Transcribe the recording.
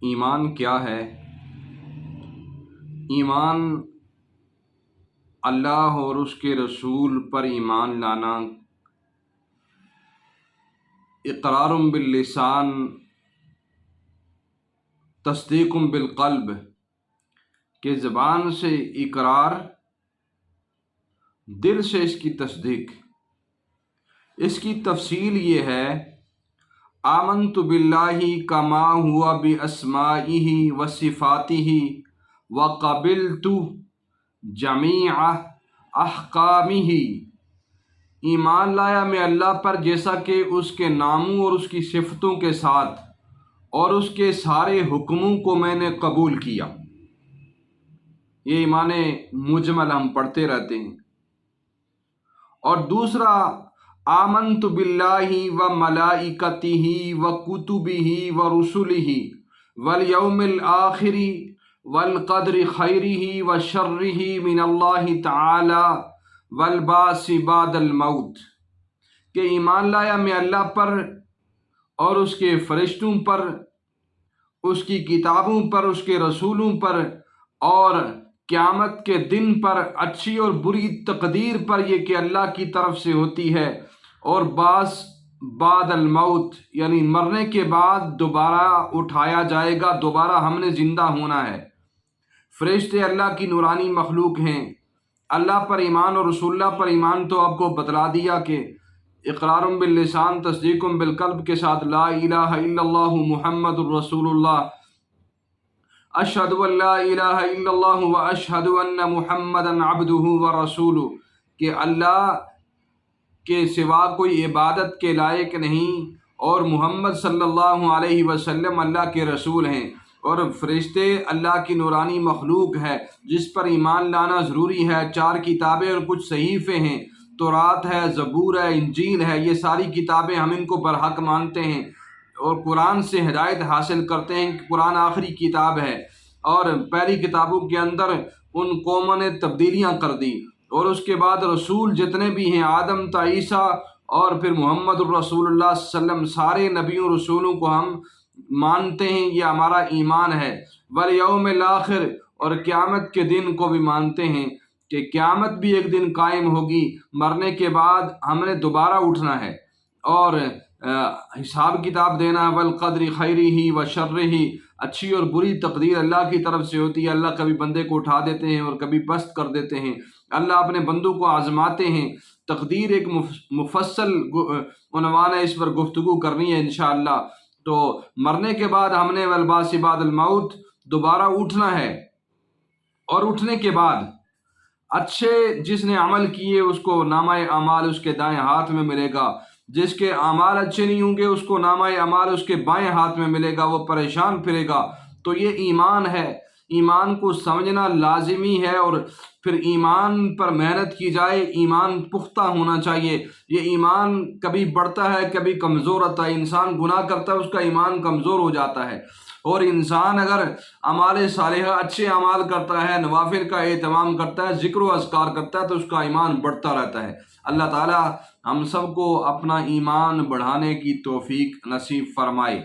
ایمان کیا ہے؟ ایمان اللہ اور اس کے رسول پر ایمان لانا، اقرار باللسان، تصدیق بالقلب، کہ زبان سے اقرار، دل سے اس کی تصدیق۔ اس کی تفصیل یہ ہے: آمنت باللہ کما ہوا باسمائہ وصفاتہ وقبلت جمیع احکامہ۔ ایمان لایا میں اللہ پر جیسا کہ اس کے ناموں اور اس کی صفتوں کے ساتھ، اور اس کے سارے حکموں کو میں نے قبول کیا۔ یہ ایمان مجمل ہم پڑھتے رہتے ہیں۔ اور دوسرا، آمنت باللہ وملائکتہ وکتبہ ورسلہ والیوم الآخر والقدر خیرہ وشرہ من اللہ تعالی والبعث بعد الموت، کہ ایمان لایا میں اللہ پر اور اس کے فرشتوں پر، اس کی کتابوں پر، اس کے رسولوں پر، اور قیامت کے دن پر، اچھی اور بری تقدیر پر، یہ کہ اللہ کی طرف سے ہوتی ہے، اور بعث بعد الموت، یعنی مرنے کے بعد دوبارہ اٹھایا جائے گا، دوبارہ ہم نے زندہ ہونا ہے۔ فرشتے اللہ کی نورانی مخلوق ہیں۔ اللہ پر ایمان اور رسول اللہ پر ایمان تو آپ کو بتلا دیا کہ اقرار باللسان، تصدیق بالقلب کے ساتھ لا الہ الا اللہ محمد الرسول اللہ، اشہد ان لا الہ الا اللہ و اشہد ان محمدا عبدہ ورسولہ، کہ اللہ کے سوا کوئی عبادت کے لائق نہیں، اور محمد صلی اللہ علیہ وسلم اللہ کے رسول ہیں۔ اور فرشتے اللہ کی نورانی مخلوق ہے جس پر ایمان لانا ضروری ہے۔ 4 کتابیں اور کچھ صحیفے ہیں، تورات ہے، زبور ہے، انجیل ہے، یہ ساری کتابیں ہم ان کو برحق مانتے ہیں، اور قرآن سے ہدایت حاصل کرتے ہیں کہ قرآن آخری کتاب ہے، اور پہلی کتابوں کے اندر ان قوموں نے تبدیلیاں کر دی۔ اور اس کے بعد رسول جتنے بھی ہیں، آدم تا عیسیٰ اور پھر محمد الرسول اللہ صلی اللہ علیہ وسلم، سارے نبیوں رسولوں کو ہم مانتے ہیں، یہ ہمارا ایمان ہے۔ والیوم الآخر، اور قیامت کے دن کو بھی مانتے ہیں کہ قیامت بھی ایک دن قائم ہوگی، مرنے کے بعد ہم نے دوبارہ اٹھنا ہے اور حساب کتاب دینا۔ والقدر خیرہ وشرہ، اچھی اور بری تقدیر اللہ کی طرف سے ہوتی ہے۔ اللہ کبھی بندے کو اٹھا دیتے ہیں اور کبھی پست کر دیتے ہیں۔ اللہ اپنے بندوں کو آزماتے ہیں۔ تقدیر ایک مفصل عنوان ہے، اس پر گفتگو کرنی ہے انشاءاللہ۔ تو مرنے کے بعد ہم نے والبعث بعد الموت، دوبارہ اٹھنا ہے، اور اٹھنے کے بعد اچھے جس نے عمل کیے اس کو نامہ اعمال اس کے دائیں ہاتھ میں ملے گا، جس کے اعمال اچھے نہیں ہوں گے اس کو نامہ اعمال اس کے بائیں ہاتھ میں ملے گا، وہ پریشان پھرے گا۔ تو یہ ایمان ہے۔ ایمان کو سمجھنا لازمی ہے، اور پھر ایمان پر محنت کی جائے۔ ایمان پختہ ہونا چاہیے۔ یہ ایمان کبھی بڑھتا ہے، کبھی کمزور ہوتا ہے۔ انسان گناہ کرتا ہے، اس کا ایمان کمزور ہو جاتا ہے، اور انسان اگر اعمال صالحہ، اچھے اعمال کرتا ہے، نوافل کا اہتمام کرتا ہے، ذکر و اذکار کرتا ہے، تو اس کا ایمان بڑھتا رہتا ہے۔ اللہ تعالی ہم سب کو اپنا ایمان بڑھانے کی توفیق نصیب فرمائے۔